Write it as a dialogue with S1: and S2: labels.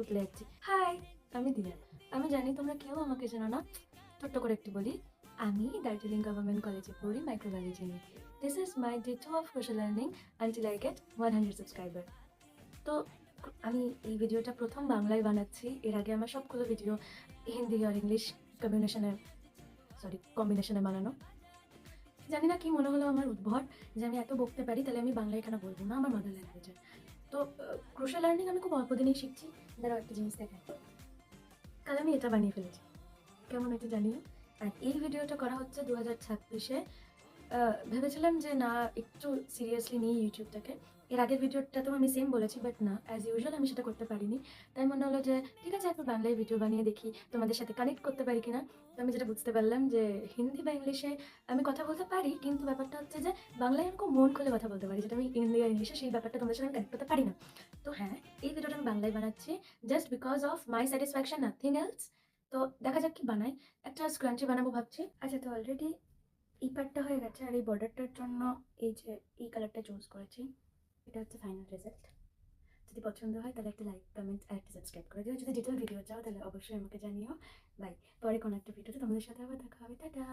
S1: তো প্লে হচ্ছে। হাই, আমি দিয়া। আমি জানি তোমরা কেউ আমাকে চেনো না, ছোট্ট করে একটু বলি। আমি দার্জিলিং গভর্নমেন্ট কলেজে পড়ি, মাইক্রোবায়োলজি নিয়ে। This is my day 2 of social learning until I get 100 subscriber. তো আমি এই ভিডিওটা প্রথম বাংলায় বানাচ্ছি। এর আগে আমার সবগুলো ভিডিও হিন্দি আর ইংলিশ কম্বিনেশনে বানানো। জানি না কি মনে হলো আমার উদ্ভট যে আমি এত বকতে পারি, তাহলে আমি বাংলায় কেন বলবো না আমার মাদার ল্যাঙ্গুয়েজে। তো ক্রুশাল লার্নিং আমি খুব অল্প দিনেই শিখছি। দাঁড়াও একটা জিনিস দেখাই। কাল আমি এটা বানিয়ে ফেলেছি, কেমন হয়েছে জানিও। আর এই ভিডিওটা করা হচ্ছে 2026-এ। ভেবেছিলাম যে না, একটু সিরিয়াসলি নিই ইউটিউবটাকে। এর আগের ভিডিওটাতেও আমি সেম বলেছি, বাট না, অ্যাজ ইউজুয়াল আমি সেটা করতে পারিনি। তাই মনে হলো যে ঠিক আছে, একটু বাংলায় ভিডিও বানিয়ে দেখি তোমাদের সাথে কানেক্ট করতে পারি কিনা। তো আমি যেটা বুঝতে পারলাম যে হিন্দি বা ইংলিশে আমি কথা বলতে পারি, কিন্তু ব্যাপারটা হচ্ছে যে বাংলায় আমি খুব মন খুলে কথা বলতে পারি, যেটা আমি হিন্দি আর ইংলিশে সেই ব্যাপারটা তোমাদের সাথে আমি কানেক্ট করতে পারি না। তো হ্যাঁ, এই ভিডিওটা আমি বাংলায় বানাচ্ছি just because of my satisfaction, nothing else. তো দেখা যাক কি বানাই। একটা স্ক্রাঞ্চি বানাবো ভাবছি। আচ্ছা, তো অলরেডি এই পার্টটা হয়ে গেছে, আর এই বর্ডারটার জন্য এই যে এই কালারটা চুজ করেছি, এটা হচ্ছে ফাইনাল রেজাল্ট। যদি পছন্দ হয় তাহলে একটা লাইক, কমেন্ট আর একটা সাবস্ক্রাইব করে দিও। যদি ডিটেল ভিডিও চাও তাহলে অবশ্যই আমাকে জানিও। বাই। পরে কোনো একটা ভিডিওতে তোমাদের সাথে আবার দেখা হবে। টাটা।